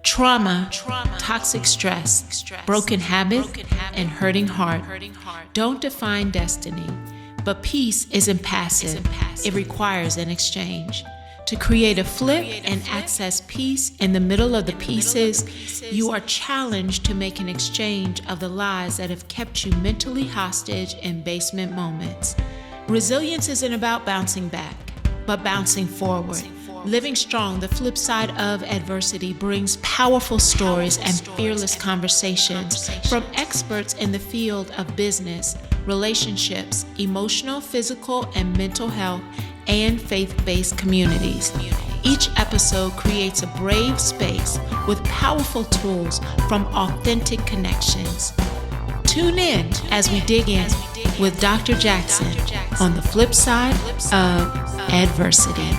Trauma, toxic stress, broken habit, and hurting heart don't define destiny, but peace isn't passive. It requires an exchange. To create a flip and access peace in the middle of the pieces, you are challenged to make an exchange of the lies that have kept you mentally hostage in basement moments. Resilience isn't about bouncing back, but bouncing forward. Living Strong, the flip side of adversity, brings powerful stories and fearless conversations from experts in the field of business, relationships, emotional, physical, and mental health, and faith-based communities. Each episode creates a brave space with powerful tools from authentic connections. Tune in as we dig in with Dr. Jackson on the flip side of adversity.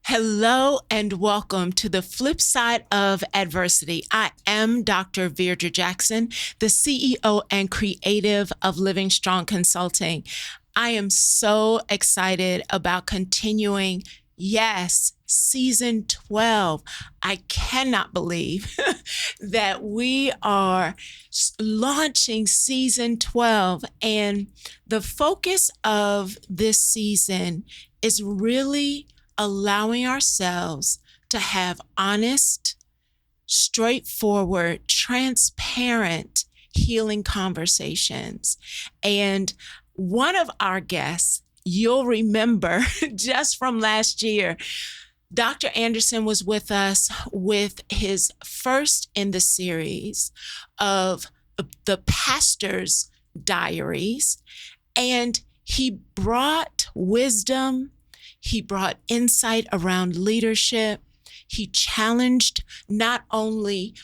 Hello and welcome to the flip side of adversity. I am Dr. Veirdre Jackson, the CEO and creative of Living Strong Consulting. I am so excited about continuing, season 12. I cannot believe that we are launching season 12, and the focus of this season is really allowing ourselves to have honest, straightforward, transparent, healing conversations. And one of our guests, you'll remember just from last year, Dr. Anderson was with us with his first in the series of the Pastor's Diaries. And he brought wisdom. He brought insight around leadership. He challenged not only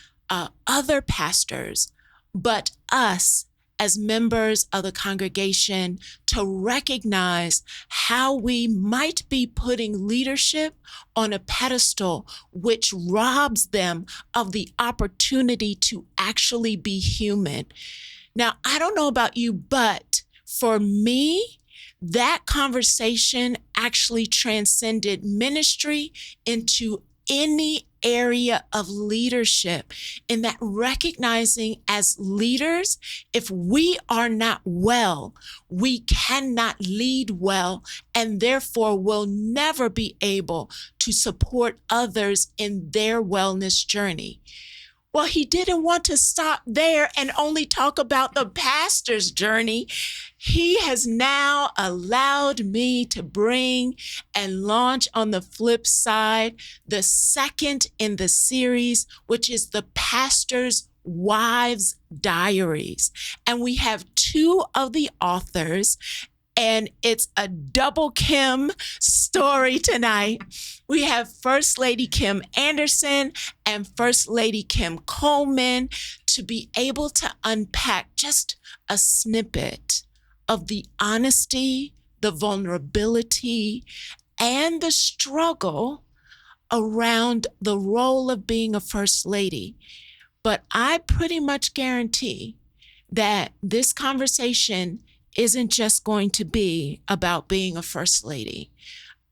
other pastors, but us as members of the congregation to recognize how we might be putting leadership on a pedestal, which robs them of the opportunity to actually be human. Now, I don't know about you, but for me, that conversation actually transcended ministry into any area of leadership, in that recognizing as leaders, if we are not well, we cannot lead well, and therefore will never be able to support others in their wellness journey. Well, he didn't want to stop there and only talk about the pastor's journey. He has now allowed me to bring and launch on the flip side the second in the series, which is the Pastor's Wives' Diaries. And we have two of the authors, and it's a double Kim story tonight. We have First Lady Kim Anderson and First Lady Kim Coleman to be able to unpack just a snippet of the honesty, the vulnerability, and the struggle around the role of being a First Lady. But I pretty much guarantee that this conversation isn't just going to be about being a First Lady.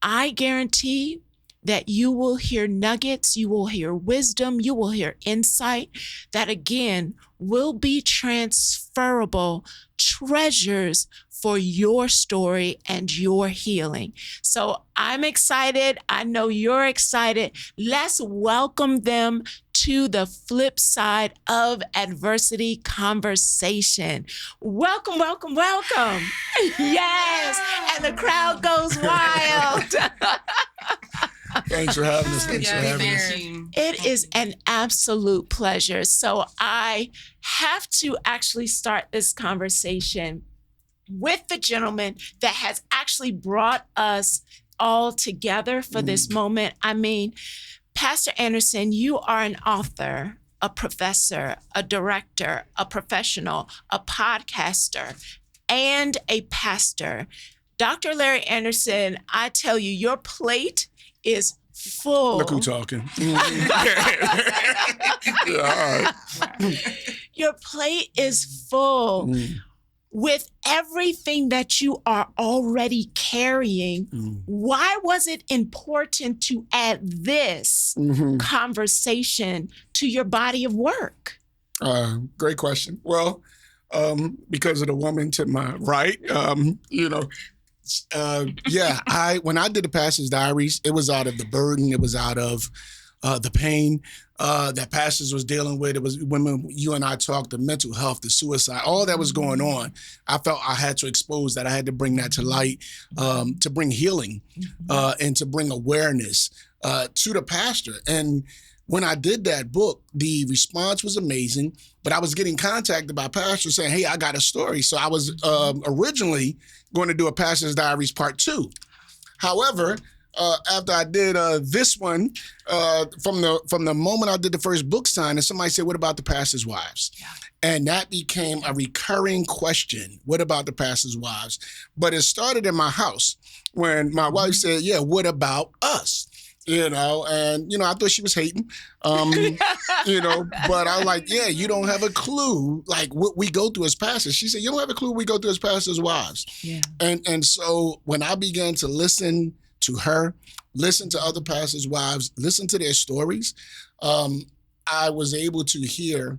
I guarantee that you will hear nuggets, you will hear wisdom, you will hear insight that, again, will be transferable treasures for your story and your healing. So I'm excited. I know you're excited. Let's welcome them to the flip side of adversity conversation. Welcome, welcome, welcome. Yes, and the crowd goes wild. Thanks for having us. Thanks for having us. It is an absolute pleasure. So I have to actually start this conversation with the gentleman that has actually brought us all together for this moment. I mean, Pastor Anderson, you are an author, a professor, a director, a professional, a podcaster, and a pastor. Dr. Larry Anderson, I tell you, your plate is full. Look who talking. Yeah, all right. Your plate is full with everything that you are already carrying. Why was it important to add this conversation to your body of work? Great question. Well, because of the woman to my right, when I did the Pastor's Diaries, it was out of the burden. It was out of the pain that pastors was dealing with. It was when you and I talked, the mental health, the suicide, all that was going on. I felt I had to expose that. I had to bring that to light, to bring healing and to bring awareness to the pastor. And when I did that book, the response was amazing, but I was getting contacted by pastors saying, hey, I got a story. So I was originally going to do a Pastor's Diaries Part 2. However, after I did this one, from the moment I did the first book signing, somebody said, what about the pastors' wives? Yeah. And that became a recurring question. What about the pastors' wives? But it started in my house when my wife said, yeah, what about us? And, I thought she was hating, but I was like, yeah, you don't have a clue, like what we go through as pastors. She said, you don't have a clue what we go through as pastors' wives. Yeah. And so when I began to listen to her, listen to other pastors' wives, listen to their stories, I was able to hear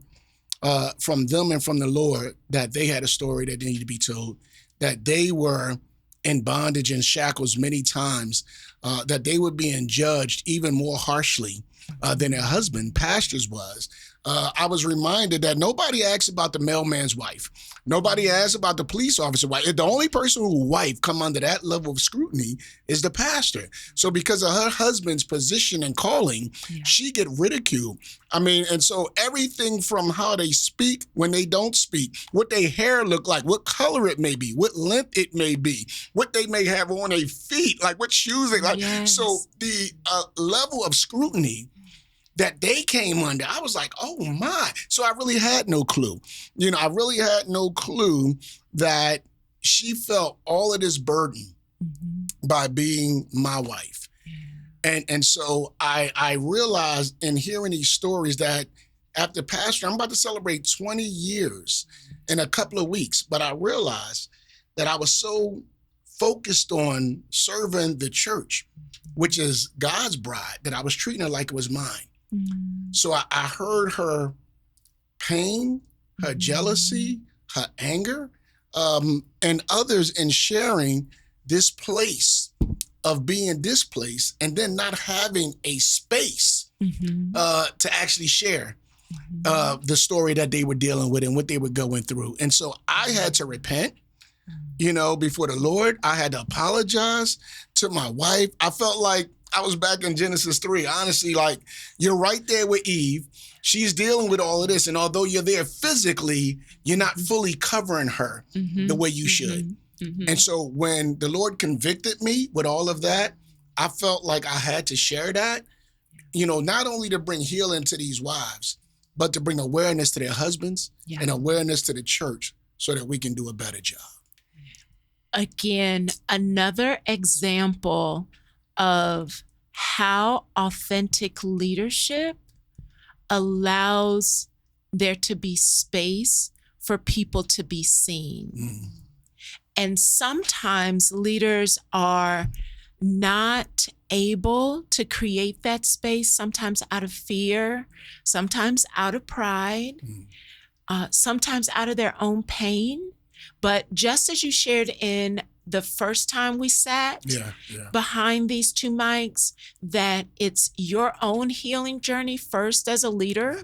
from them and from the Lord that they had a story that needed to be told, that they were in bondage and shackles many times, that they were being judged even more harshly than their husband, pastors, was. I was reminded that nobody asks about the mailman's wife. Nobody asks about the police officer wife. The only person whose wife come under that level of scrutiny is the pastor. So because of her husband's position and calling, she get ridiculed. And so everything from how they speak when they don't speak, what their hair look like, what color it may be, what length it may be, what they may have on their feet, like what shoes they like. Yes. So the level of scrutiny that they came under, I was like, oh my. So I really had no clue. I really had no clue that she felt all of this burden by being my wife. And so I realized in hearing these stories that after pastor, I'm about to celebrate 20 years in a couple of weeks, but I realized that I was so focused on serving the church, which is God's bride, that I was treating her like it was mine. So I heard her pain, her jealousy, her anger, and others in sharing this place of being displaced and then not having a space to actually share the story that they were dealing with and what they were going through. And so I had to repent, before the Lord. I had to apologize to my wife. I felt like I was back in Genesis 3. Honestly, like, you're right there with Eve. She's dealing with all of this. And although you're there physically, you're not fully covering her the way you should. And so when the Lord convicted me with all of that, I felt like I had to share that, not only to bring healing to these wives, but to bring awareness to their husbands and awareness to the church so that we can do a better job. Again, another example of how authentic leadership allows there to be space for people to be seen. And sometimes leaders are not able to create that space, sometimes out of fear, sometimes out of pride, sometimes out of their own pain. But just as you shared in the first time we sat behind these two mics, that it's your own healing journey first as a leader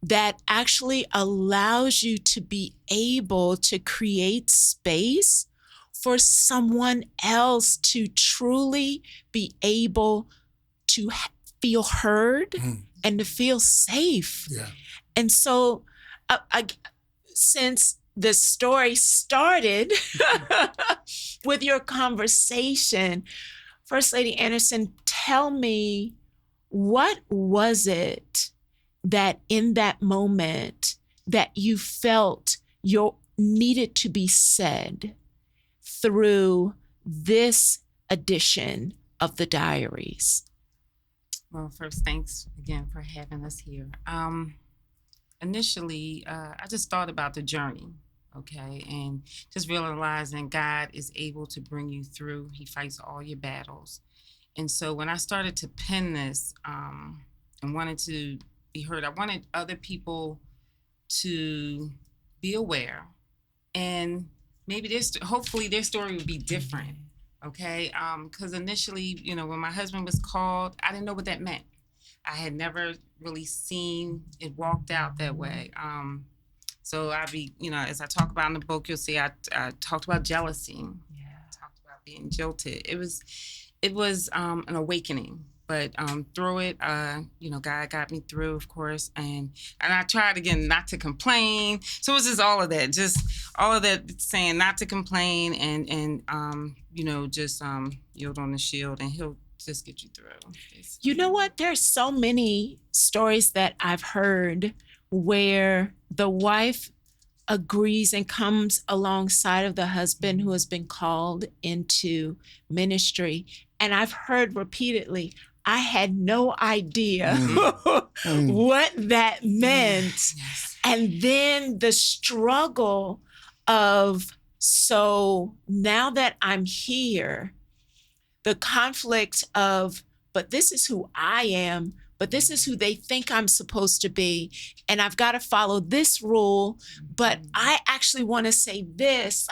that actually allows you to be able to create space for someone else to truly be able to feel heard and to feel safe. And so since the story started with your conversation, First Lady Anderson, tell me, what was it that in that moment that you felt needed to be said through this edition of the Diaries? Well, first, thanks again for having us here. Initially, I just thought about the journey, okay, and just realizing God is able to bring you through. He fights all your battles. And so when I started to pen this and wanted to be heard, I wanted other people to be aware, and maybe hopefully their story would be different, okay? Because initially, when my husband was called, I didn't know what that meant. I had never really seen it walked out that way. So as I talk about in the book, you'll see I talked about jealousy. Yeah. I talked about being jilted. It was an awakening. But through it, God got me through, of course, and I tried again not to complain. So it was just all of that, saying not to complain, and just yield on the shield, and He'll just get you through. You know what? There's so many stories that I've heard where the wife agrees and comes alongside of the husband who has been called into ministry. And I've heard repeatedly, I had no idea what that meant. Yes. And then the struggle of, so now that I'm here, the conflict of, but this is who I am, but this is who they think I'm supposed to be. And I've got to follow this rule, but I actually want to say this.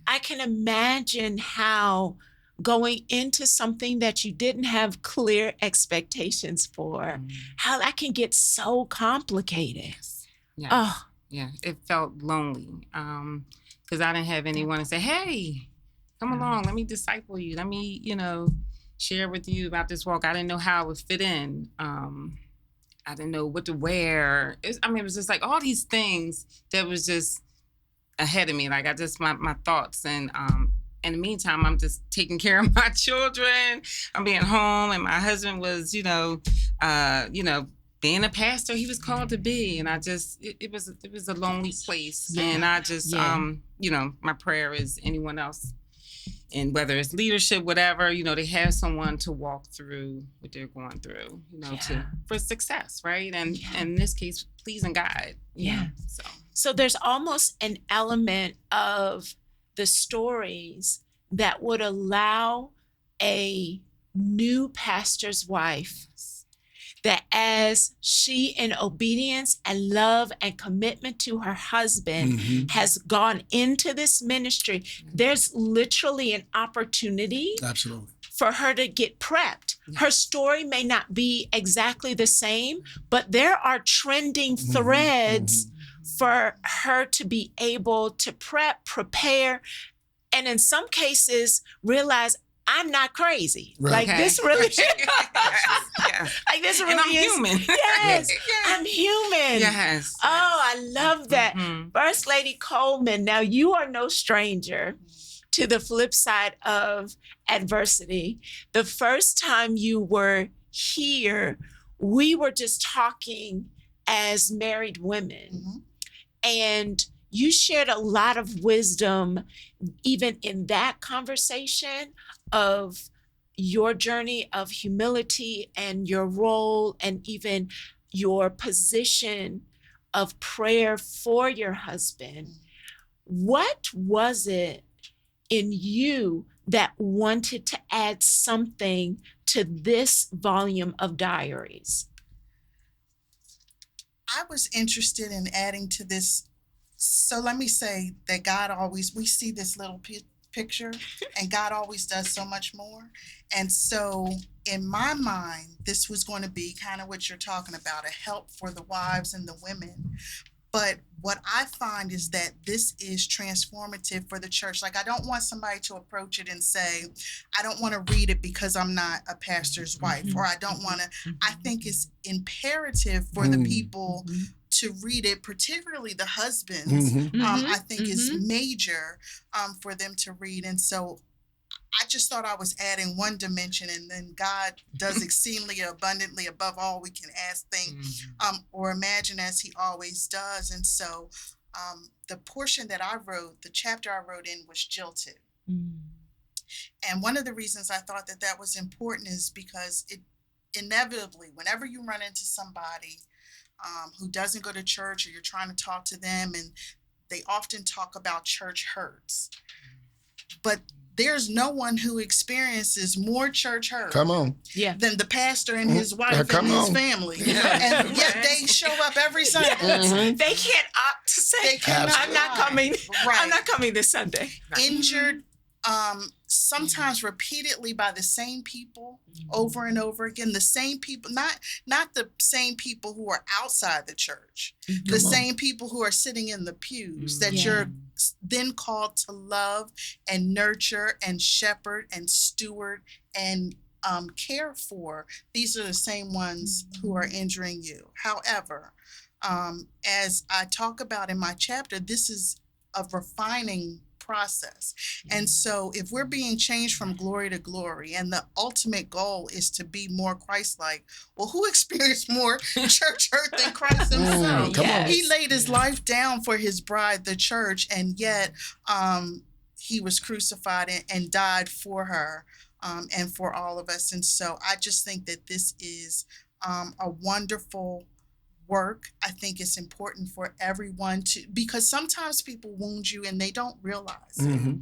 I can imagine how going into something that you didn't have clear expectations for, how that can get so complicated. Yes. Oh. Yeah, it felt lonely because I didn't have anyone to say, hey, come along, let me disciple you. Let me, share with you about this walk. I didn't know how it would fit in. I didn't know what to wear. It was just like all these things that was just ahead of me. Like my thoughts. And in the meantime, I'm just taking care of my children. I'm being home, and my husband was, being a pastor he was called to be. And it was a lonely place. Yeah. And I just, my prayer is anyone else, and whether it's leadership, whatever, they have someone to walk through what they're going through, for success, right? And in this case, pleasing God. Yeah. So So there's almost an element of the stories that would allow a new pastor's wife that as she, in obedience and love and commitment to her husband, has gone into this ministry, there's literally an opportunity for her to get prepped. Her story may not be exactly the same, but there are trending threads for her to be able to prepare, and in some cases realize I'm not crazy. Right. Like this really, like this really and I'm is human. Yes, I'm human. Yes. Oh, I love that. First Lady Coleman, now you are no stranger to the flip side of adversity. The first time you were here, we were just talking as married women. And you shared a lot of wisdom, even in that conversation, of your journey of humility and your role, and even your position of prayer for your husband. What was it in you that wanted to add something to this volume of Diaries? I was interested in adding to this. So let me say that we see this little picture, and God always does so much more. And so in my mind, this was going to be kind of what you're talking about, a help for the wives and the women. But what I find is that this is transformative for the church. Like, I don't want somebody to approach it and say, I don't want to read it because I'm not a pastor's wife, or I don't want to. I think it's imperative for the people to read it, particularly the husbands. I think is major for them to read. And so I just thought I was adding one dimension, and then God does exceedingly abundantly above all we can ask, think, or imagine, as he always does. And so the portion that I wrote, the chapter I wrote in, was jilted. And one of the reasons I thought that was important is because inevitably, whenever you run into somebody who doesn't go to church, or you're trying to talk to them, and they often talk about church hurts. But there's no one who experiences more church hurt Come on. than the pastor and his wife Come and his on. family. And yet they show up every Sunday. They can't opt to say, They cannot I'm not coming. Right. I'm not coming this Sunday. Injured, sometimes repeatedly by the same people over and over again. The same people, not the same people who are outside the church, the same people who are sitting in the pews that you're then called to love and nurture and shepherd and steward and care for. These are the same ones who are injuring you. However, as I talk about in my chapter, this is a refining process. And so if we're being changed from glory to glory, and the ultimate goal is to be more Christ-like, well, who experienced more church hurt than Christ himself? Come on. He laid his life down for his bride, the church, and yet he was crucified and died for her and for all of us. And so I just think that this is a wonderful work. I think it's important for everyone to, because sometimes people wound you and they don't realize it.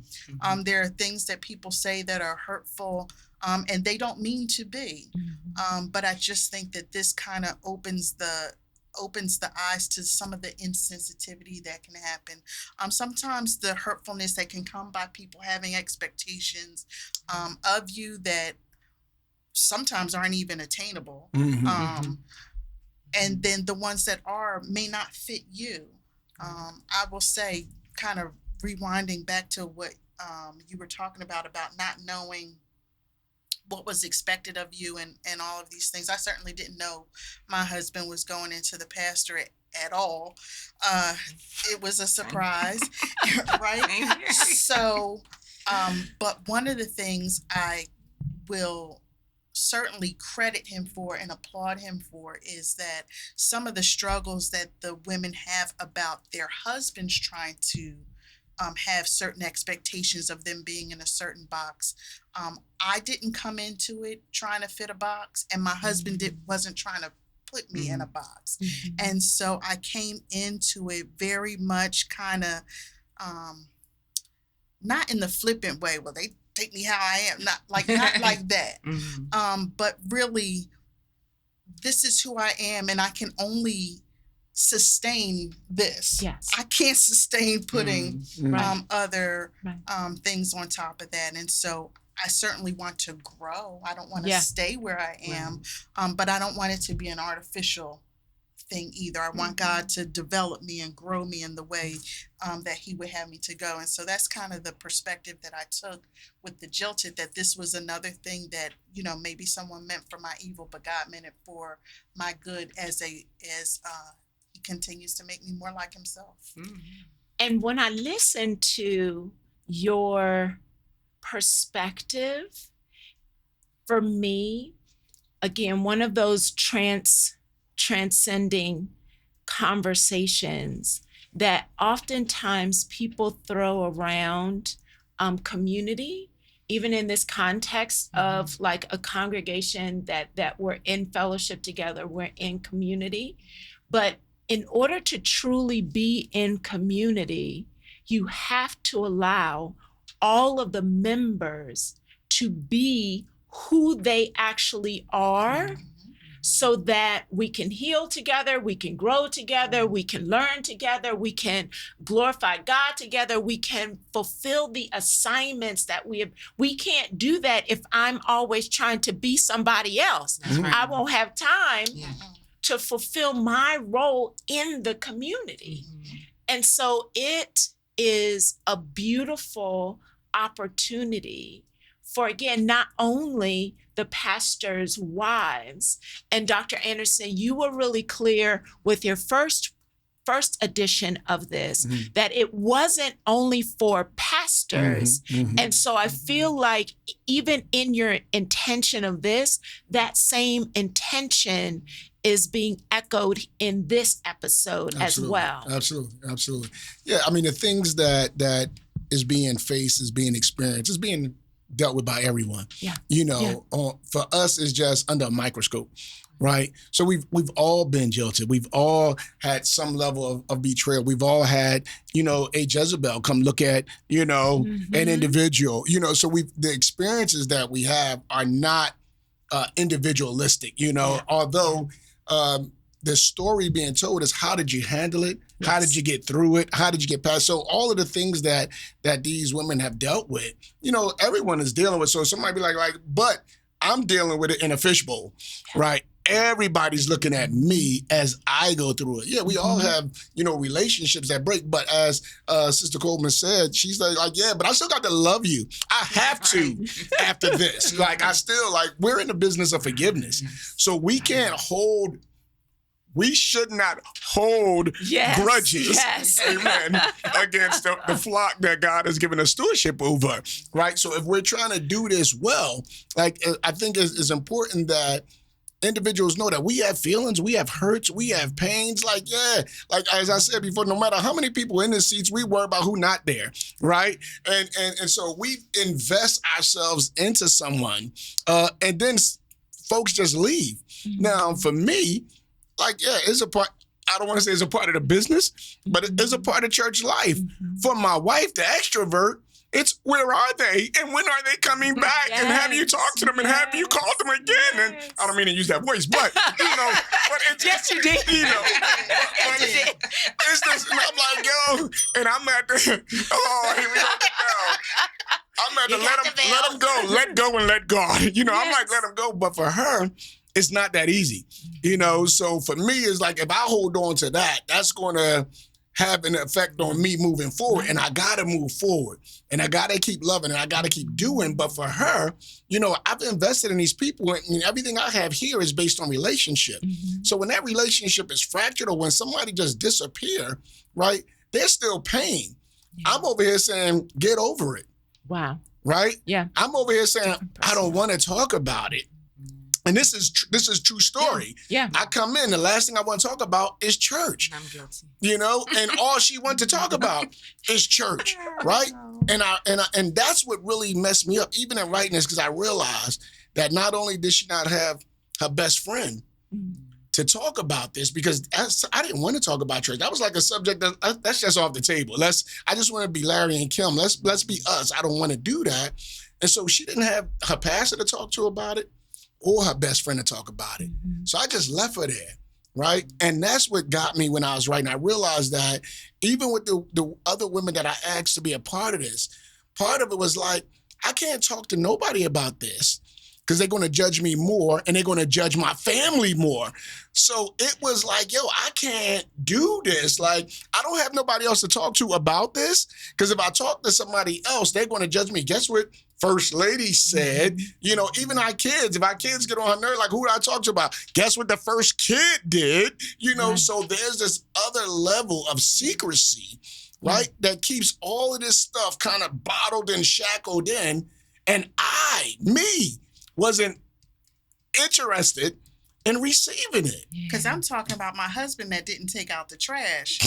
There are things that people say that are hurtful and they don't mean to be. But I just think that this kind of opens the eyes to some of the insensitivity that can happen. Sometimes the hurtfulness that can come by people having expectations of you that sometimes aren't even attainable. And then the ones that are may not fit you. I will say, kind of rewinding back to what you were talking about not knowing what was expected of you and all of these things. I certainly didn't know my husband was going into the pastorate at all. It was a surprise, right? So, but one of the things I will certainly credit him for and applaud him for is that some of the struggles that the women have about their husbands trying to have certain expectations of them being in a certain box. I didn't come into it trying to fit a box, and my husband wasn't trying to put me in a box. And so I came into it very much kind of not in the flippant way, well, they take me how I am, not like that. But really, this is who I am, and I can only sustain this. Yes. I can't sustain putting other things on top of that. And so I certainly want to grow. I don't want to stay where I am, but I don't want it to be an artificial thing either. I want God to develop me and grow me in the way that he would have me to go. And so that's kind of the perspective that I took with the jilted, that this was another thing that, you know, maybe someone meant for my evil, but God meant it for my good as he continues to make me more like himself. And when I listen to your perspective, for me, again, one of those transcending conversations that oftentimes people throw around community, even in this context of like a congregation that we're in fellowship together, we're in community. But in order to truly be in community, you have to allow all of the members to be who they actually are, so that we can heal together, we can grow together, we can learn together, we can glorify God together, we can fulfill the assignments that we have. We can't do that if I'm always trying to be somebody else. I won't have time to fulfill my role in the community. And so it is a beautiful opportunity for, again, not only the pastors' wives. And Dr. Anderson, you were really clear with your first edition of this, that it wasn't only for pastors. And so I feel like even in your intention of this, that same intention is being echoed in this episode as well. Absolutely. Yeah, I mean, the things that is being faced, is being experienced, is being dealt with by everyone. Yeah. You know, for us, it's just under a microscope, right? So we've all been jilted. We've all had some level of betrayal. We've all had, you know, a Jezebel come look at, you know, an individual. You know, so the experiences that we have are not individualistic. You know, although the story being told is how did you handle it? Yes. How did you get through it? How did you get past? So all of the things that these women have dealt with, you know, everyone is dealing with. So somebody be like, but I'm dealing with it in a fishbowl, right? Everybody's looking at me as I go through it. Yeah, we all have, you know, relationships that break. But as Sister Coleman said, she's like, yeah, but I still got to love you. I have to after this. Like, I still, like, we're in the business of forgiveness. So we should not hold grudges, amen, against the flock that God has given us stewardship over, right? So if we're trying to do this well, like, I think it's important that individuals know that we have feelings, we have hurts, we have pains. Like, like as I said before, no matter how many people in the seats, we worry about who not there, right? And so we invest ourselves into someone, and then folks just leave. Now, for me, like, it's a part, I don't want to say it's a part of the business, but it is a part of church life. For my wife, the extrovert, it's where are they and when are they coming back? And have you talked to them and have you called them again? And I don't mean to use that voice, but, you know. But it's, yes, you did. You know. It's this, and I'm like, yo, and I'm at the, here we go. I'm at the let them go, let go and let God. You know, I'm like, let them go. But for her, it's not that easy, you know? So for me, it's like, if I hold on to that, that's going to have an effect on me moving forward. And I got to move forward. And I got to keep loving and I got to keep doing. But for her, you know, I've invested in these people and everything I have here is based on relationship. So when that relationship is fractured or when somebody just disappear, right, there's still pain. I'm over here saying, get over it. Wow. Right? Yeah. I'm over here saying, I don't want to talk about it. And this is true story. Yeah. I come in, the last thing I want to talk about is church. I'm guilty. You know, and all she wanted to talk about is church, right? And that's what really messed me up, even in writing this, because I realized that not only did she not have her best friend to talk about this, because I didn't want to talk about church. That was like a subject that's just off the table. I just want to be Larry and Kim. Let's be us. I don't want to do that. And so she didn't have her pastor to talk to about it, or her best friend to talk about it. So I just left her there, right? And that's what got me when I was writing. I realized that even with the other women that I asked to be a part of this, part of it was like, I can't talk to nobody about this because they're going to judge me more and they're going to judge my family more. So it was like, yo, I can't do this. Like, I don't have nobody else to talk to about this because if I talk to somebody else, they're going to judge me. Guess what First Lady said? You know, even our kids, if our kids get on her nerve, like, who do I talk to about? Guess what the first kid did? You know, so there's this other level of secrecy, right, that keeps all of this stuff kind of bottled and shackled in. And me, wasn't interested in receiving it. Because I'm talking about my husband that didn't take out the trash.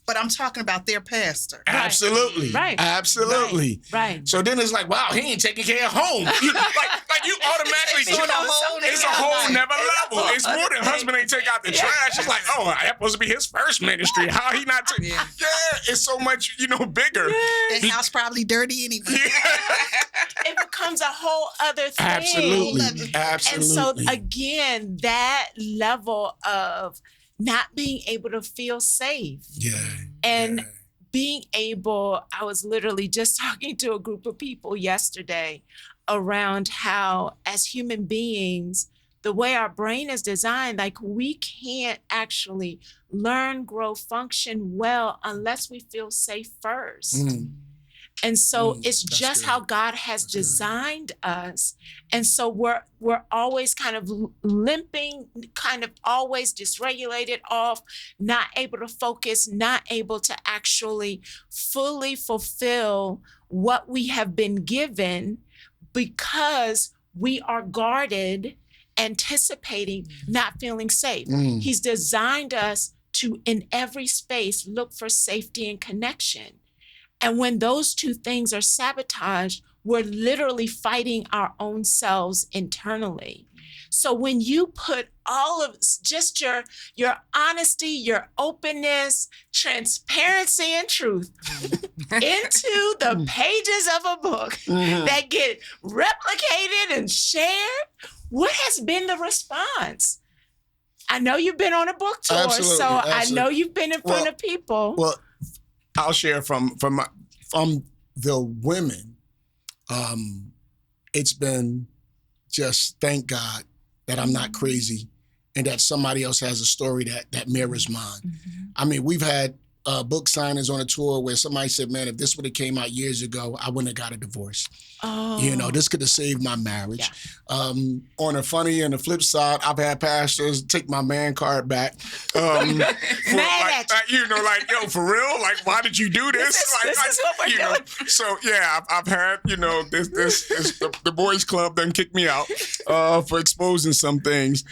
But I'm talking about their pastor. Absolutely. Right. Absolutely. Right. So then it's like, wow, he ain't taking care of home. like you automatically it's a whole never level. It's more than husband ain't take out the trash. It's like, oh, that's supposed to be his first ministry. How he not taking? Yeah, it's so much, bigger. The house probably dirty anyway. It becomes a whole other thing. Absolutely. And so again, that level of not being able to feel safe. And being able, I was literally just talking to a group of people yesterday around how, as human beings, the way our brain is designed, like, we can't actually learn, grow, function well unless we feel safe first. And so it's just how God has designed us. And so we're always kind of limping, kind of always dysregulated off, not able to focus, not able to actually fully fulfill what we have been given because we are guarded, anticipating, not feeling safe. He's designed us to, in every space, look for safety and connection. And when those two things are sabotaged, we're literally fighting our own selves internally. So when you put all of just your honesty, your openness, transparency, and truth into the pages of a book that get replicated and shared, what has been the response? I know you've been on a book tour, Absolutely, so I absolutely. know you've been in front of people. Well, I'll share from the women. It's been just thank God that I'm not crazy and that somebody else has a story that mirrors mine. I mean, we've had book signings on a tour where somebody said, man, if this would have came out years ago, I wouldn't have got a divorce. Oh. You know, this could have saved my marriage. On a funny and the flip side, I've had pastors take my man card back. Mad at you. Like, yo, for real? Like, why did you do this? This is what we're doing. So, yeah, I've had, the boys club done kicked me out for exposing some things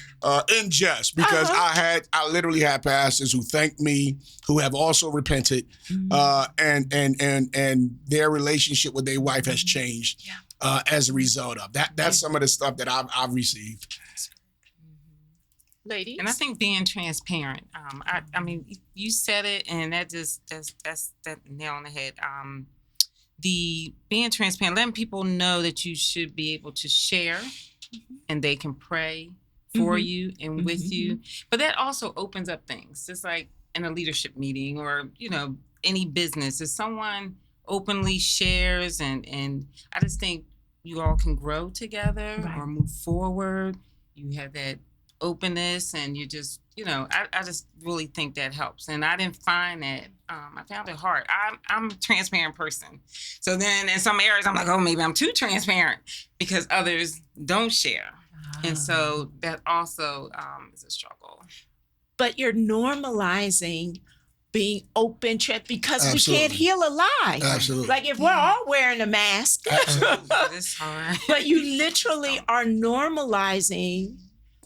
in jest because I literally had pastors who thanked me, who have also repented, and their relationship with their wife has changed as a result of that. That's some of the stuff that I've received. Ladies, and I think being transparent. I mean, you said it, and that's that nail on the head. The being transparent, letting people know that you should be able to share, and they can pray for you and with you. But that also opens up things. Just like in a leadership meeting or any business, if someone openly shares, and I just think you all can grow together or move forward. You have that openness, and you just, I just really think that helps. And I didn't find that. I found it hard. I'm a transparent person. So then in some areas, I'm like, oh, maybe I'm too transparent because others don't share. And so that also is a struggle. But you're normalizing being open, because Absolutely. we can't heal a lie. Absolutely. Like if we're all wearing a mask, It's hard. but you literally are normalizing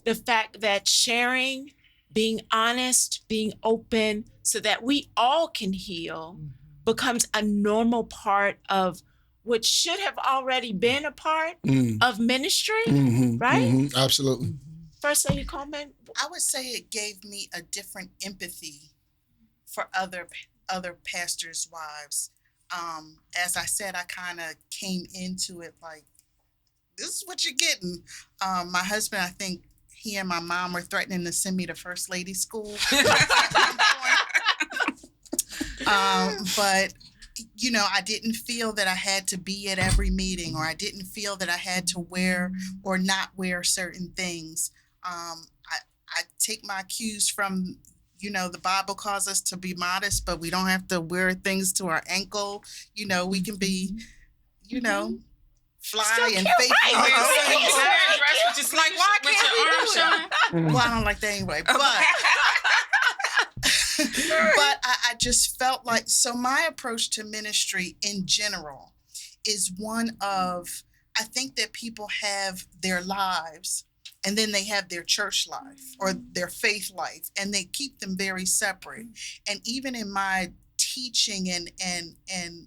the fact that sharing, being honest, being open, so that we all can heal becomes a normal part of what should have already been a part of ministry, right? Absolutely. First Lady Coleman? I would say it gave me a different empathy for other pastors' wives. As I said, I kind of came into it like, this is what you're getting. My husband, I think he and my mom were threatening to send me to First Lady School. But, I didn't feel that I had to be at every meeting, or I didn't feel that I had to wear or not wear certain things. I take my cues from, the Bible calls us to be modest, but we don't have to wear things to our ankle. We can be, fly and fake. Just like, why can't your arm showing? Well, I don't like that anyway, but but I just felt like, so my approach to ministry in general is one of, I think that people have their lives and then they have their church life or their faith life, and they keep them very separate. And even in my teaching and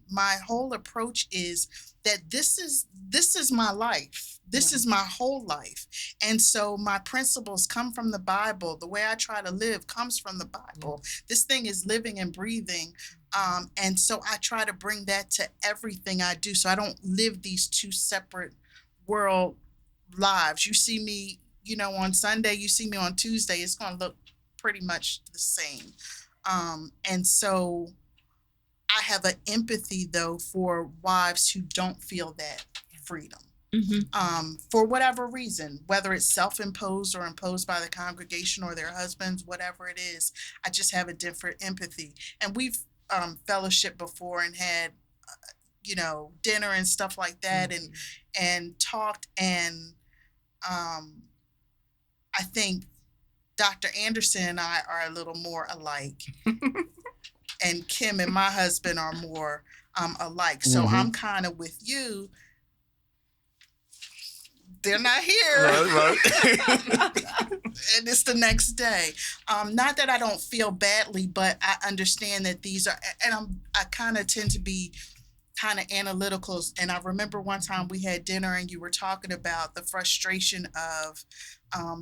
my whole approach is that this is my life. This is my whole life. And so my principles come from the Bible. The way I try to live comes from the Bible. This thing is living and breathing. And so I try to bring that to everything I do. So I don't live these two separate world lives. You see me, on Sunday, you see me on Tuesday, it's going to look pretty much the same. And so I have an empathy, though, for wives who don't feel that freedom. For whatever reason, whether it's self-imposed or imposed by the congregation or their husbands, whatever it is, I just have a different empathy. And we've fellowshiped before and had, dinner and stuff like that, and talked. And I think Dr. Anderson and I are a little more alike. And Kim and my husband are more alike. So I'm kind of with you. They're not here. Right. And it's the next day. Not that I don't feel badly, but I understand that these are, and I kind of tend to be kind of analyticals. And I remember one time we had dinner and you were talking about the frustration of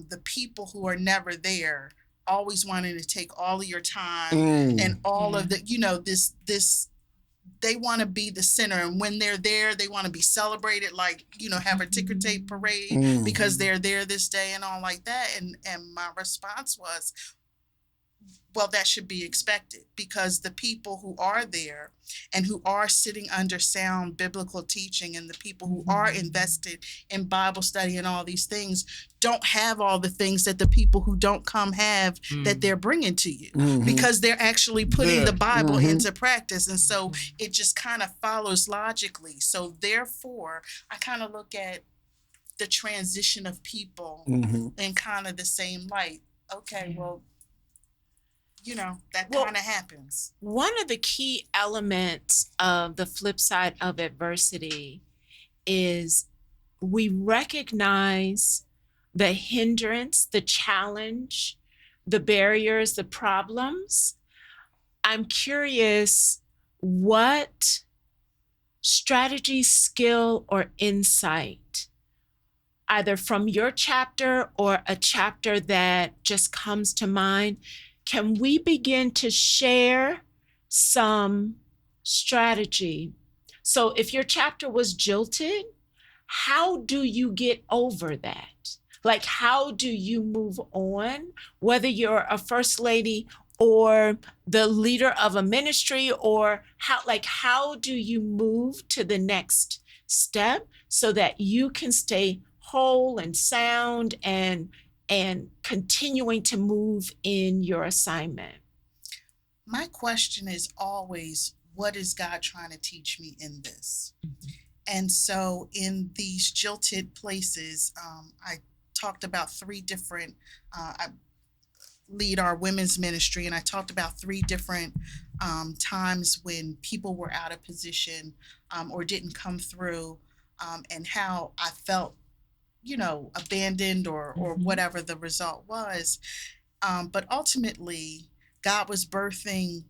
the people who are never there, always wanting to take all of your time and all of the, this they want to be the center, and when they're there they want to be celebrated, like, have a ticker tape parade because they're there this day and all like that. And my response was, well, that should be expected, because the people who are there and who are sitting under sound biblical teaching, and the people who are invested in Bible study and all these things, don't have all the things that the people who don't come have that they're bringing to you, because they're actually putting the Bible into practice. And so it just kind of follows logically. So therefore, I kind of look at the transition of people in kind of the same light. Okay, well, that kind of happens. One of the key elements of the flip side of adversity is we recognize the hindrance, the challenge, the barriers, the problems. I'm curious, what strategy, skill, or insight, either from your chapter or a chapter that just comes to mind, can we begin to share some strategy? So if your chapter was jilted, how do you get over that? Like, how do you move on? Whether you're a first lady or the leader of a ministry, or how do you move to the next step so that you can stay whole and sound and continuing to move in your assignment? My question is always, what is God trying to teach me in this? And so in these jilted places, I talked about three different, I lead our women's ministry, and I talked about three different times when people were out of position or didn't come through, and how I felt abandoned or whatever the result was. But ultimately, God was birthing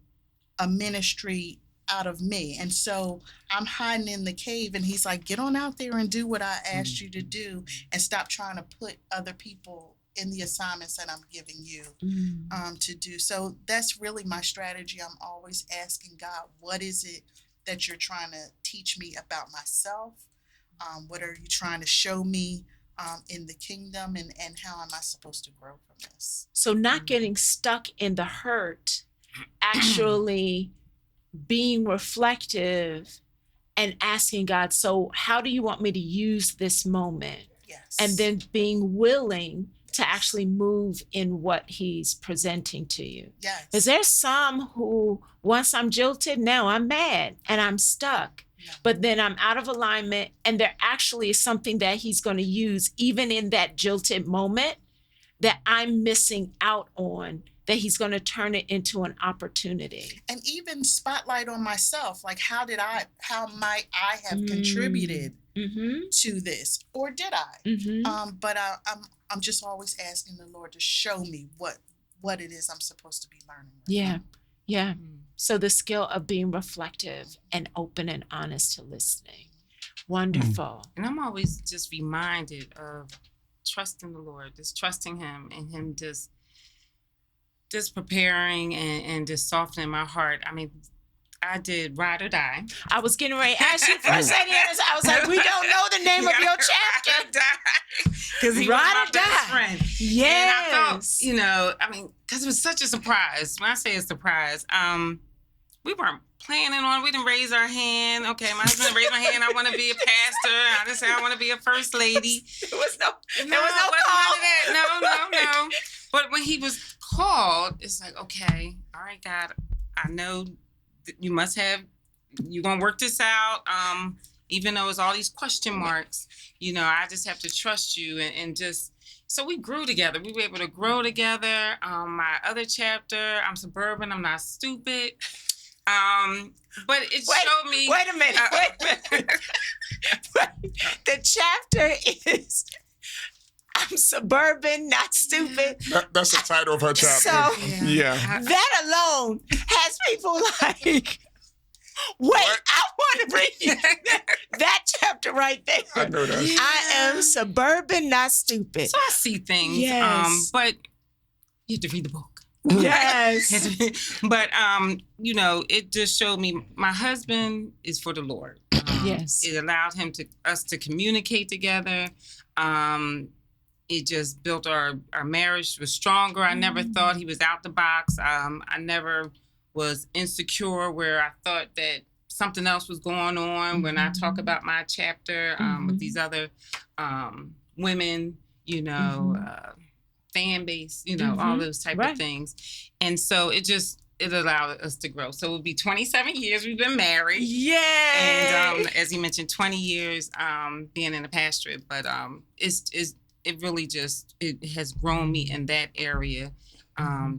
a ministry out of me. And so I'm hiding in the cave, and he's like, get on out there and do what I asked you to do, and stop trying to put other people in the assignments that I'm giving you to do. So that's really my strategy. I'm always asking God, what is it that you're trying to teach me about myself? What are you trying to show me in the kingdom, and how am I supposed to grow from this? So not getting stuck in the hurt, actually being reflective and asking God, so how do you want me to use this moment? Yes. And then being willing to actually move in what he's presenting to you. Yes. Because there's some who, once I'm jilted, now I'm mad and I'm stuck. Yeah. But then I'm out of alignment, and there actually is something that he's going to use even in that jilted moment that I'm missing out on, that he's going to turn it into an opportunity. And even spotlight on myself, like how might I have contributed to this, or did I? But I'm just always asking the Lord to show me what it is I'm supposed to be learning. Yeah. So the skill of being reflective and open and honest to listening. Wonderful. And I'm always just reminded of trusting the Lord, just trusting him, and him just preparing and just softening my heart. I mean, I did Ride or Die. I was getting ready to ask you for a second. I was like, we don't know the name of your chapter. Because he was my best friend. Yes. And I felt, because it was such a surprise. When I say a surprise, we weren't planning on, we didn't raise our hand. Okay, my husband raised my hand, I want to be a pastor. I didn't say I want to be a first lady. There was no call. No. But when he was called, it's like, okay, all right, God, I know you must have, you're going to work this out. Even though it's all these question marks, I just have to trust you and just, so we grew together. We were able to grow together. My other chapter, I'm suburban, I'm not stupid. But it showed me. Wait a minute. The chapter is, I'm suburban, not stupid. That's the title of her chapter. So yeah. that alone has people like, Wait, I want to read that chapter right there. I know that. I am suburban, not stupid. So I see things. Yes. But you have to read the book. Yes. But it just showed me my husband is for the Lord. Yes. It allowed us to communicate together. It just built our marriage was stronger. I never thought he was out the box. I never was insecure where I thought that something else was going on. When I talk about my chapter with these other women, fan base, all those type of things. And so it allowed us to grow. So it would be 27 years we've been married. Yeah. And as you mentioned, 20 years being in the pastorate. But it really it has grown me in that area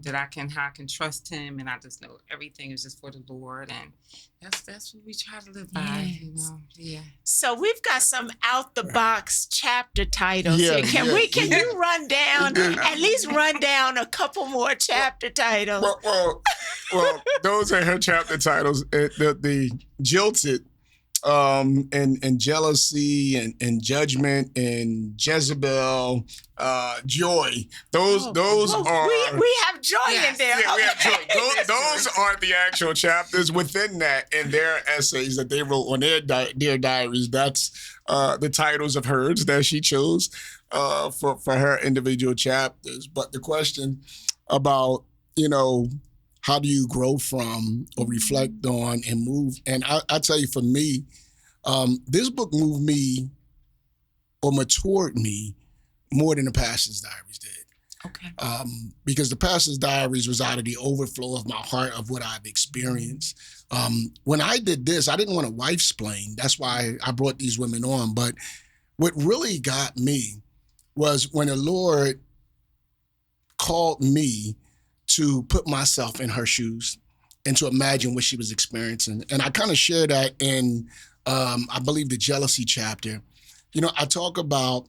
that I can trust him, and I just know everything is just for the Lord, and that's what we try to live by. Yeah. So we've got some out the box chapter titles Yeah, here. Can you run down a couple more chapter titles? Well, those are her chapter titles. The jilted, and jealousy and judgment and Jezebel, joy. Those are we have joy in there. Yeah, we have joy. Those are the actual chapters within that, and their essays that they wrote on their diaries. That's the titles of hers that she chose for her individual chapters. But the question about how do you grow from or reflect on and move? And I tell you, for me, this book moved me or matured me more than the Pastor's Diaries did. Okay. Because the Pastor's Diaries was out of the overflow of my heart of what I've experienced. When I did this, I didn't want to wife-splain. That's why I brought these women on. But what really got me was when the Lord called me to put myself in her shoes and to imagine what she was experiencing. And I kind of share that in, I believe, the jealousy chapter. I talk about,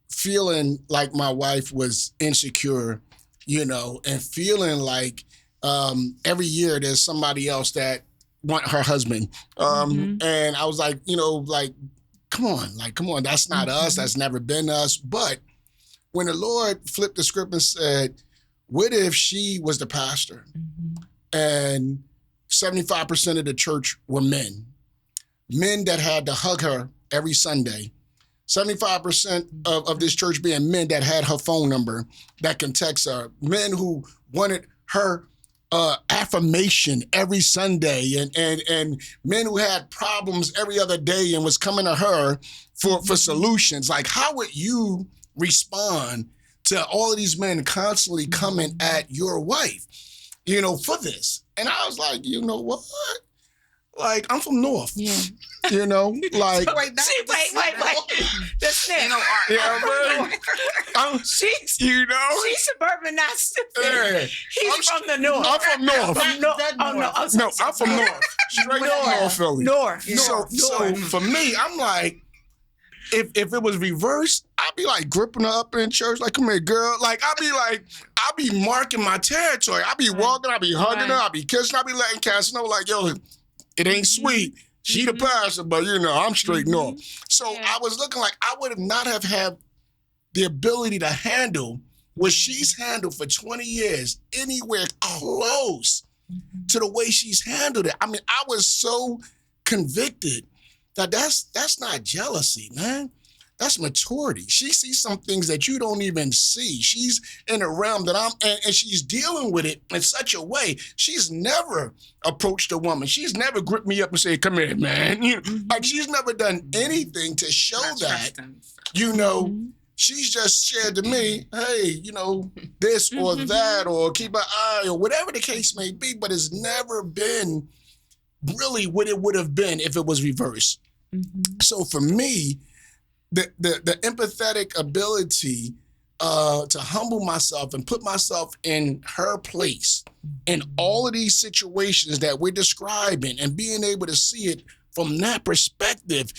feeling like my wife was insecure, and feeling like every year there's somebody else that want her husband. And I was like, come on, that's not us. That's never been us. But when the Lord flipped the script and said, what if she was the pastor and 75% of the church were men that had to hug her every Sunday, 75% of this church being men that had her phone number, that can text her, men who wanted her affirmation every Sunday, and men who had problems every other day and was coming to her for solutions. Like, how would you respond to all of these men constantly coming at your wife, for this? And I was like, you know what? Like, I'm from North. Yeah. Like. Wait. The snake. She's suburban, not stupid. Yeah. He's from the North. I'm from North. I'm from North. Straight up North Philly. North. So for me, I'm like, if it was reversed, I'd be like gripping her up in church, like, come here, girl. Like, I'd be marking my territory. I'd be walking, I'd be hugging her, I'd be kissing, I'd be letting Cass know, like, yo, it ain't sweet. She the pastor, but I'm straight North. So I was looking like I would not have had the ability to handle what she's handled for 20 years anywhere close to the way she's handled it. I mean, I was so convicted that that's not jealousy, man. That's maturity. She sees some things that you don't even see. She's in a realm that and she's dealing with it in such a way. She's never approached a woman. She's never gripped me up and said, come here, man. Like, she's never done anything to show that, she's just said to me, hey, this or that, or keep an eye, or whatever the case may be, but it's never been really what it would have been if it was reversed. So for me, the empathetic ability to humble myself and put myself in her place in all of these situations that we're describing, and being able to see it from that perspective,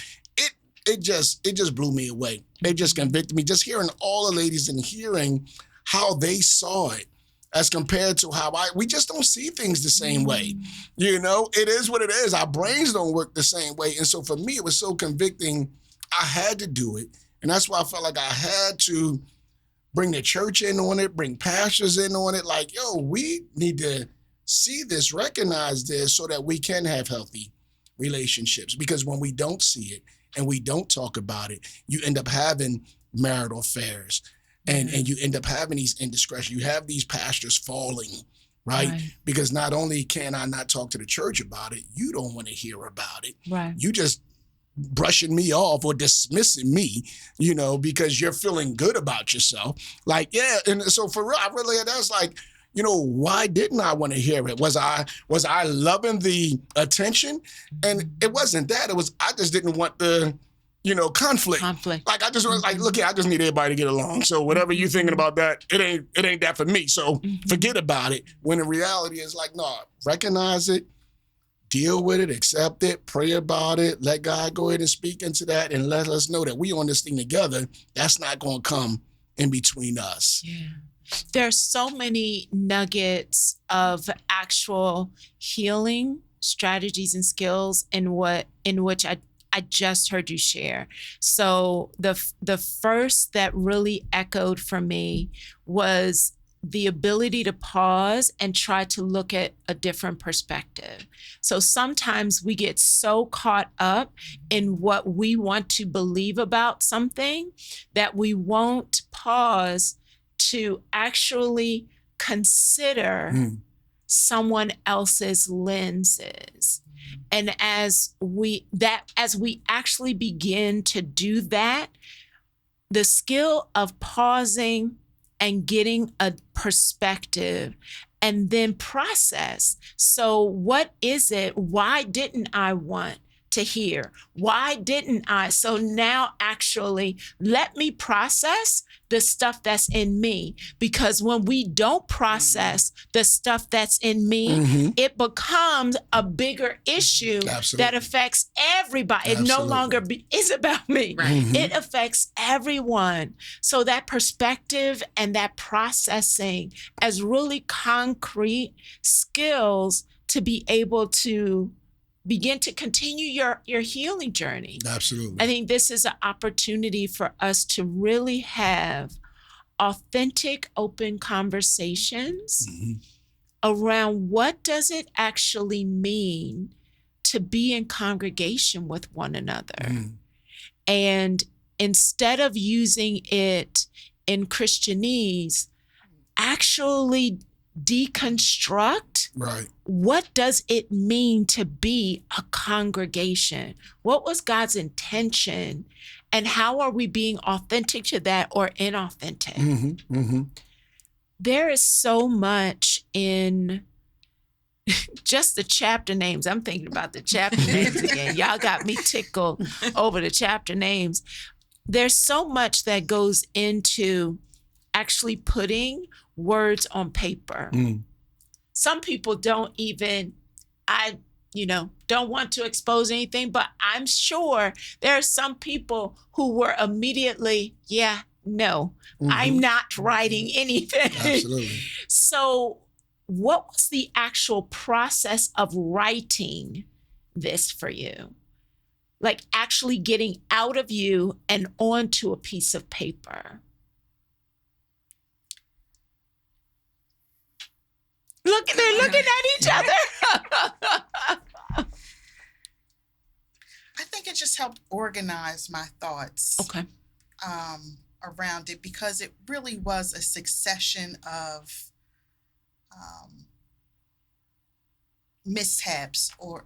it just blew me away. It just convicted me. Just hearing all the ladies and hearing how they saw it as compared to how we just don't see things the same way. You know, it is what it is. Our brains don't work the same way. And so for me, it was so convicting. I had to do it. And that's why I felt like I had to bring the church in on it, bring pastors in on it. Like, yo, we need to see this, recognize this so that we can have healthy relationships. Because when we don't see it and we don't talk about it, you end up having marital affairs. And you end up having these indiscretions. You have these pastors falling, right? Because not only can I not talk to the church about it, you don't want to hear about it. Right. You just brushing me off or dismissing me, you know, because you're feeling good about yourself. Like, yeah. And so for real, I really, that's like, you know, why didn't I want to hear it? Was I loving the attention? And it wasn't that. It was, I just didn't want the, you know, conflict. Like, I just was like, look here, I just need everybody to get along. So whatever you're thinking about that, it ain't that for me. So forget about it. When the reality is like, no, recognize it, deal with it, accept it, pray about it, let God go ahead and speak into that and let us know that we on this thing together. That's not going to come in between us. Yeah. There's so many nuggets of actual healing strategies and skills in which I just heard you share. So the first that really echoed for me was the ability to pause and try to look at a different perspective. So sometimes we get so caught up in what we want to believe about something that we won't pause to actually consider someone else's lenses. And as we actually begin to do that, the skill of pausing and getting a perspective and then process. So what is it? Why didn't I want to hear? Why didn't I? So now actually let me process the stuff that's in me, because when we don't process the stuff that's in me, it becomes a bigger issue that affects everybody. It no longer is about me. It affects everyone. So that perspective and that processing as really concrete skills to be able to begin to continue your healing journey. Absolutely. I think this is an opportunity for us to really have authentic, open conversations around what does it actually mean to be in congregation with one another. And instead of using it in Christianese, actually deconstruct what does it mean to be a congregation? What was God's intention? And how are we being authentic to that or inauthentic? There is so much in just the chapter names. I'm thinking about the chapter names again. Y'all got me tickled over the chapter names. There's so much that goes into actually putting words on paper. Some people don't even, don't want to expose anything, but I'm sure there are some people who were immediately, no, I'm not writing anything. Absolutely. So what was the actual process of writing this for you? Like actually getting out of you and onto a piece of paper? They're looking at each other. I think it just helped organize my thoughts around it, because it really was a succession of mishaps, or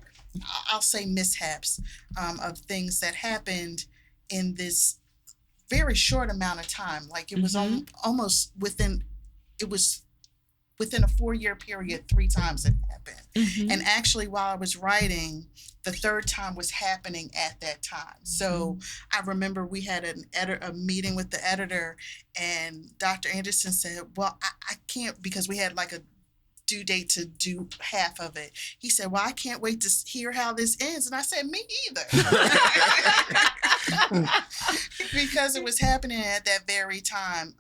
I'll say mishaps, of things that happened in this very short amount of time. Like it was almost within a 4-year period, 3 times it happened. And actually, while I was writing, the 3rd time was happening at that time. So I remember we had a meeting with the editor, and Dr. Anderson said, well, I can't, because we had like a due date to do half of it. He said, well, I can't wait to hear how this ends. And I said, me either. Because it was happening at that very time.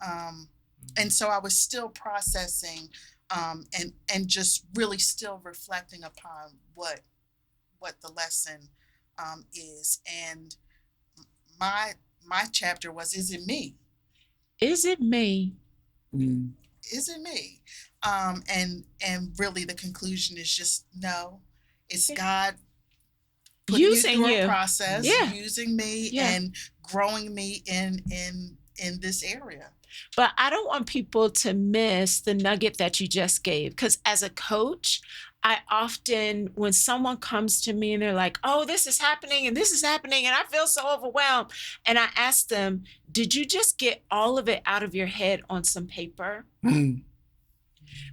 And so I was still processing and just really still reflecting upon what the lesson is. And my chapter was, is it me? Is it me? Mm. Is it me? And really the conclusion is just no. It's God putting Using you through you. a process, Yeah. using me Yeah. and growing me in this area. But I don't want people to miss the nugget that you just gave, because as a coach, I often, when someone comes to me and they're like, oh, this is happening and this is happening and I feel so overwhelmed. And I ask them, did you just get all of it out of your head on some paper? Mm.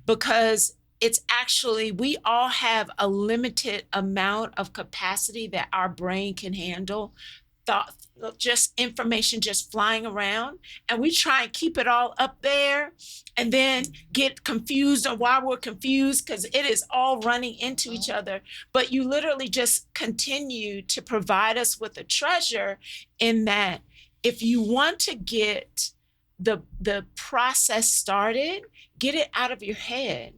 Because it's actually, we all have a limited amount of capacity that our brain can handle. Thought, just information just flying around, and we try and keep it all up there and then get confused on why we're confused, because it is all running into each other. But you literally just continue to provide us with a treasure, in that if you want to get the process started, get it out of your head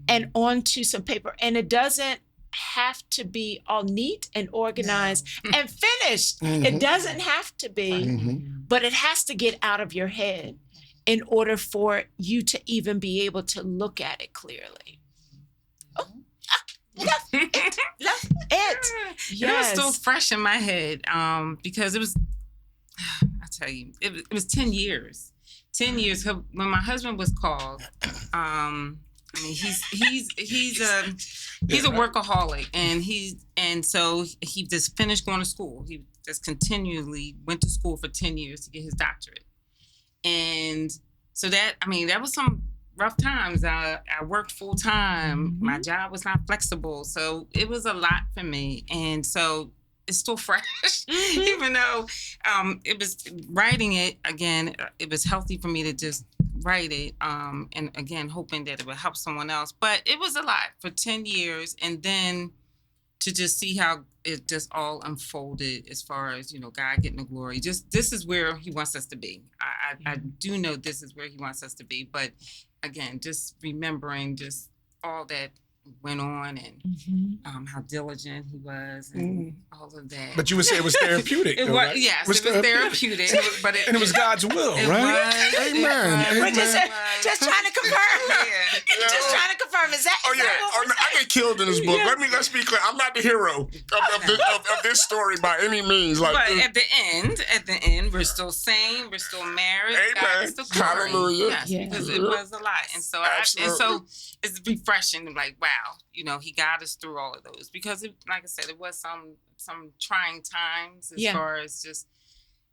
and onto some paper. And it doesn't have to be all neat and organized and finished. It doesn't have to be, but it has to get out of your head in order for you to even be able to look at it clearly. Love it. It was still fresh in my head, because it was, I tell you, it was 10 years. 10 years. When my husband was called, I mean, he's a workaholic, and so he just finished going to school. He just continually went to school for 10 years to get his doctorate. And so that was some rough times. I worked full time. My job was not flexible. So it was a lot for me. And so it's still fresh, even though it was writing it again. It was healthy for me to just write it, and again, hoping that it would help someone else. But it was a lot for 10 years. And then to just see how it just all unfolded as far as, God getting the glory. Just, this is where he wants us to be. I do know this is where he wants us to be. But again, just remembering just all that went on, and how diligent he was, and all of that. But you would say it was therapeutic. It though, was, right? yes, it was therapeutic. And it was God's will, it right? was, Amen. it was. We're just trying to confirm. Just trying to confirm. Is that? Oh is yeah, that what we're I get killed in this book. Let's be clear. I'm not the hero of this story by any means. Like, but at the end, we're still sane. We're still married. God Amen. is the glory. Hallelujah. Yes, Yeah. because it was a lot, and so it's refreshing. Like, wow, he got us through all of those, because like I said, it was some trying times as far as just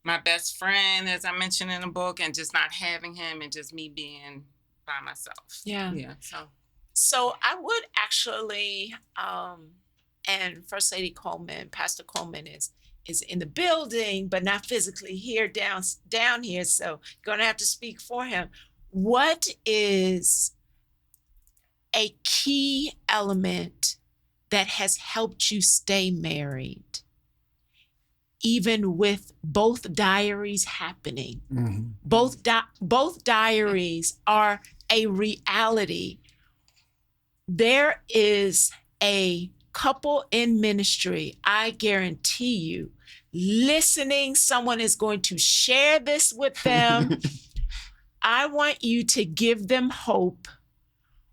my best friend, as I mentioned in the book, and just not having him, and just me being by myself. Yeah. So I would actually, and First Lady Coleman, Pastor Coleman is in the building, but not physically here down here. So gonna have to speak for him. What is a key element that has helped you stay married, even with both diaries happening? Both diaries are a reality. There is a couple in ministry, I guarantee you, listening, someone is going to share this with them. I want you to give them hope.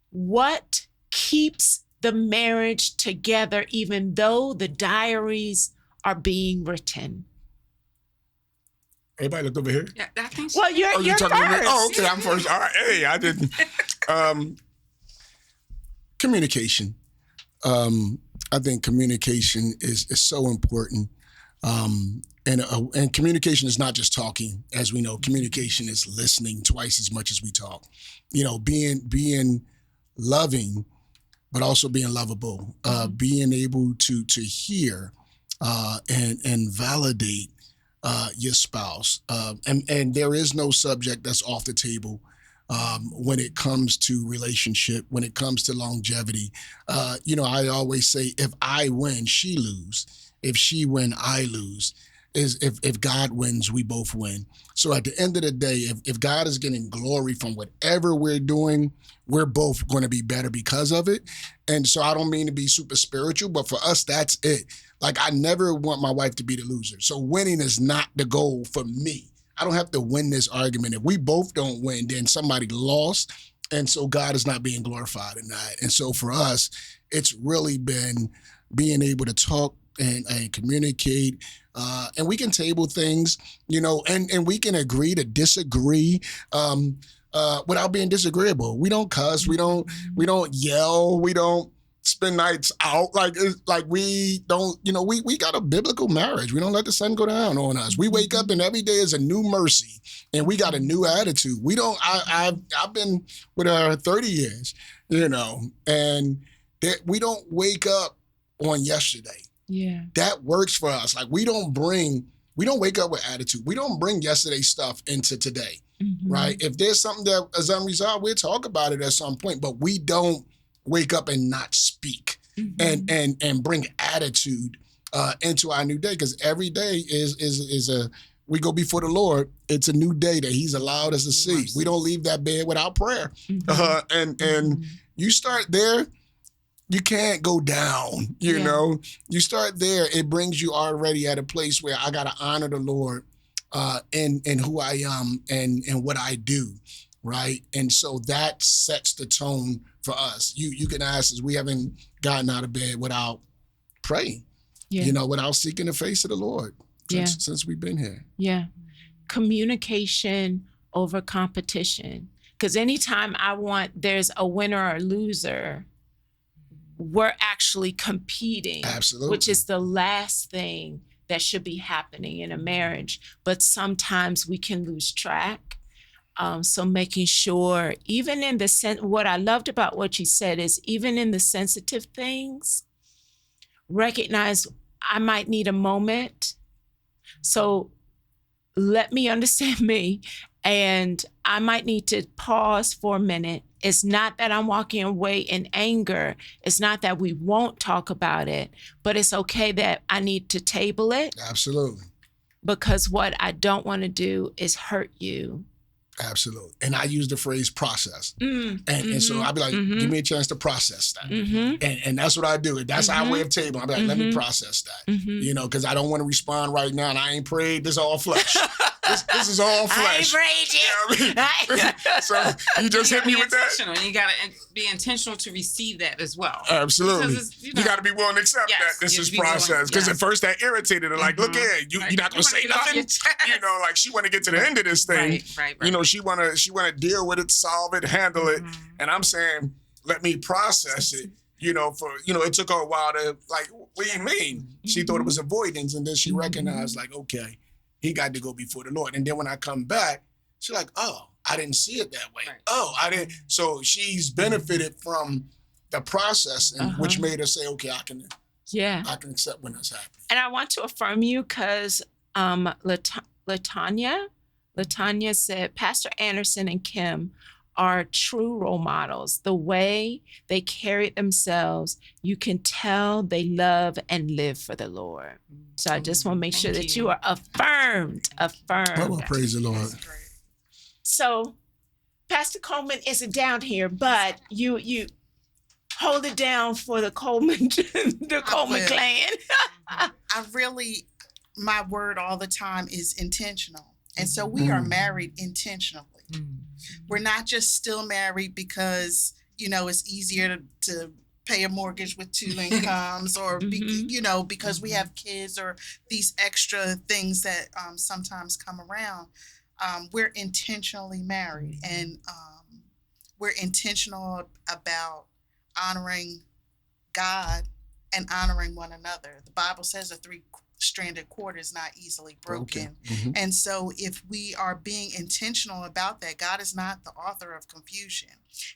What keeps the marriage together, even though the diaries are being written? Everybody look over here. Yeah, I think. Well, you're talking to me? first. Oh, okay, I'm first. All right. Hey, I didn't. Communication. I think communication is so important. And communication is not just talking, as we know. Communication is listening twice as much as we talk. Being loving, but also being lovable. Being able to hear and validate your spouse. And there is no subject that's off the table when it comes to relationship, when it comes to longevity. I always say, if I win, she lose. If she win, I lose. is if God wins, we both win. So at the end of the day, if God is getting glory from whatever we're doing, we're both going to be better because of it. And so I don't mean to be super spiritual, but for us, that's it. Like, I never want my wife to be the loser. So winning is not the goal for me. I don't have to win this argument. If we both don't win, then somebody lost. And so God is not being glorified in that. And so for us, it's really been being able to talk and communicate. And we can table things, and we can agree to disagree without being disagreeable. We don't cuss. We don't yell. We don't spend nights out. We don't, we got a biblical marriage. We don't let the sun go down on us. We wake up and every day is a new mercy and we got a new attitude. We don't, I've been with her 30 years, and we don't wake up on yesterday. Yeah. That works for us. Like, we don't wake up with attitude. We don't bring yesterday's stuff into today, right? If there's something that is unresolved, we'll talk about it at some point, but we don't wake up and not speak and bring attitude into our new day, because every day is we go before the Lord. It's a new day that he's allowed us to see. We don't leave that bed without prayer. And you start there, you can't go down, you know. You start there, it brings you already at a place where I got to honor the Lord in who I am and what I do, right? And so that sets the tone for us. You can ask us, we haven't gotten out of bed without praying, without seeking the face of the Lord since we've been here. Yeah. Communication over competition. Because anytime there's a winner or loser, we're actually competing. Absolutely. Which is the last thing that should be happening in a marriage. But sometimes we can lose track. So making sure, even in the what I loved about what you said is, even in the sensitive things, recognize I might need a moment. So let me understand me, and I might need to pause for a minute. It's not that I'm walking away in anger. It's not that we won't talk about it, but it's okay that I need to table it. Absolutely. Because what I don't want to do is hurt you. Absolutely. And I use the phrase process. And so I'll be like, give me a chance to process that. And that's what I do. That's our way of tabling. I'll be like, let me process that. Because I don't want to respond right now and I ain't prayed. This is all flesh. This is all flesh. I ain't prayed So you just hit me with that. And you got to be intentional to receive that as well. Absolutely. You got to be willing to accept that this is process. Because at first that irritated her. Like, look here, you're not going to say nothing. Like, she want to get to the end of this thing. Right. She wanna deal with it, solve it, handle it. And I'm saying, let me process it. It took her a while to, like, what do you mean? She thought it was avoidance, and then she recognized, like, okay, he got to go before the Lord. And then when I come back, she's like, oh, I didn't see it that way. Right. Oh, I didn't. So she's benefited from the process, and which made her say, okay, I can accept when that's happening. And I want to affirm you because Latanya said, Pastor Anderson and Kim are true role models. The way they carry themselves, you can tell they love and live for the Lord. So I just want to make sure that you are affirmed. Oh, praise the Lord. So Pastor Coleman isn't down here, but you hold it down for the Coleman, clan. My word all the time is intentional. And so we are married intentionally. We're not just still married because, it's easier to pay a mortgage with two incomes or, because we have kids or these extra things that sometimes come around. We're intentionally married, and we're intentional about honoring God and honoring one another. The Bible says a three-stranded cord is not easily broken. And so if we are being intentional about that, God is not the author of confusion.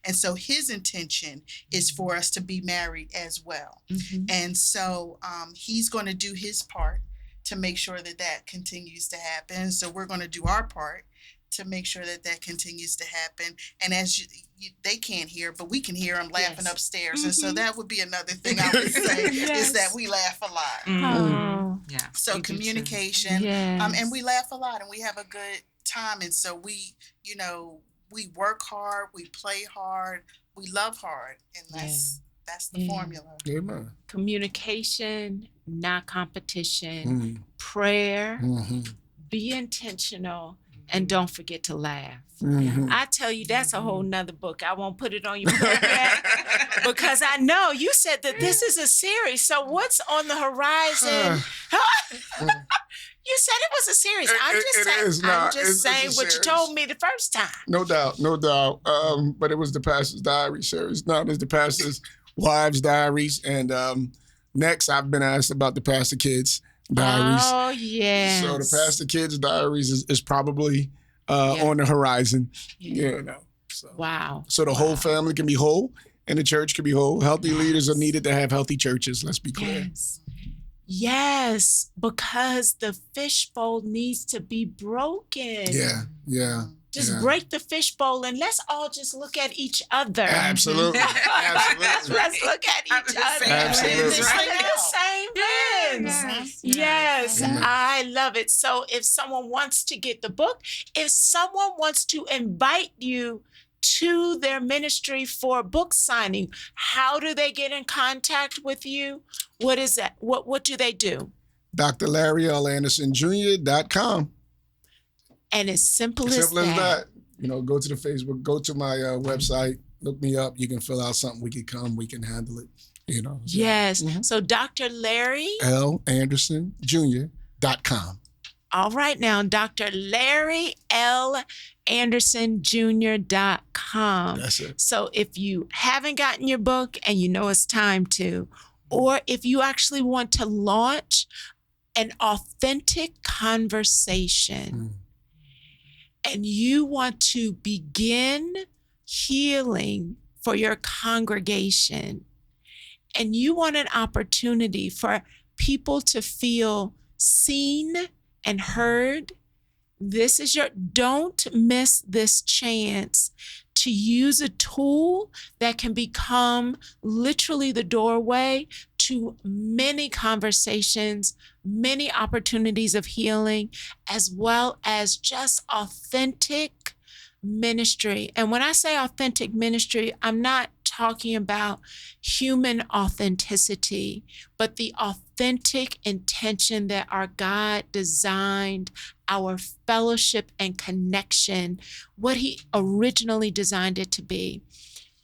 And so his intention is for us to be married as well. And so he's going to do his part to make sure that continues to happen. So we're going to do our part to make sure that continues to happen. And as they can't hear, but we can hear them laughing upstairs. And so that would be another thing I would say is that we laugh a lot. Yeah. So we do too. communication, Yes. and we laugh a lot and we have a good time. And so we work hard, we play hard, we love hard, and that's the formula. Amen. Communication, not competition, Mm. prayer, Mm-hmm. be intentional, and don't forget to laugh. Mm-hmm. I tell you, that's a whole nother book. I won't put it on your program because I know you said that this is a series. So what's on the horizon? You said it was a series. I'm just saying what you told me the first time. No doubt. But it was the Pastor's Diary series. Now there's the Pastor's Wives Diaries. And next, I've been asked about the Pastor Kids Diaries. Oh, yes. So the Pastor Kids Diaries is probably on the horizon. Yeah. You know. So. Wow. So the whole family can be whole and the church can be whole. Healthy leaders are needed to have healthy churches. Let's be clear. Yes, because the fishbowl needs to be broken. Yeah. Just break the fishbowl and let's all just look at each other. Absolutely. Let's look at each other. Absolutely. The same lens. Yes, I love it. So if someone wants to get the book, if someone wants to invite you to their ministry for book signing, how do they get in contact with you? What is that? What do they do? drlarryandersonjr.com. And as simple as Simple as that. You know, go to the Facebook, go to my website, look me up. You can fill out something. We can come. We can handle it. You know. So. Yes. So Dr. Larry LAndersonJr.com. All right now, Dr. Larry L. AndersonJr.com. That's it. So if you haven't gotten your book and you know it's time to, or if you actually want to launch an authentic conversation and you want to begin healing for your congregation and you want an opportunity for people to feel seen and heard, don't miss this chance to use a tool that can become literally the doorway to many conversations, many opportunities of healing, as well as just authentic ministry. And when I say authentic ministry, I'm not talking about human authenticity, but the authentic intention that our God designed our fellowship and connection, what he originally designed it to be.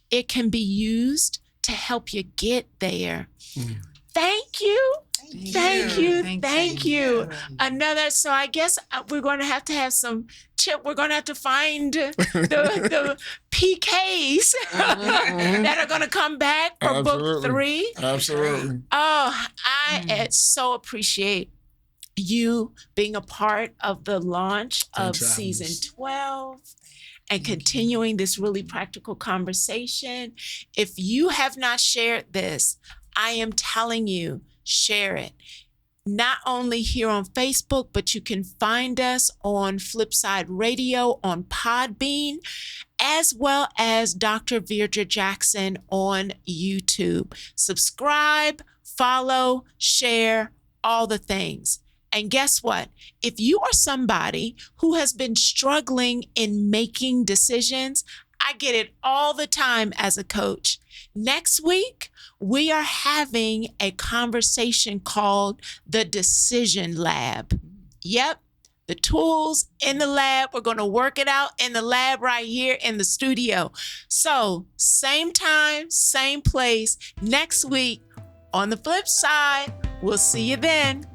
It can be used to help you get there. Thank you. Thank you. So I guess we're going to have some Chip. We're going to have to find the PKs that are going to come back for book 3. Absolutely. Oh, I so appreciate you being a part of the launch of season 12 and continuing this really practical conversation. If you have not shared this, I am telling you, share it. Not only here on Facebook, but you can find us on Flipside Radio, on Podbean, as well as Dr. Veirdre Jackson on YouTube. Subscribe, follow, share, all the things. And guess what? If you are somebody who has been struggling in making decisions, I get it all the time as a coach. Next week, we are having a conversation called the Decision Lab. Yep, the tools in the lab. We're going to work it out in the lab right here in the studio. So same time, same place next week on the flip side. We'll see you then.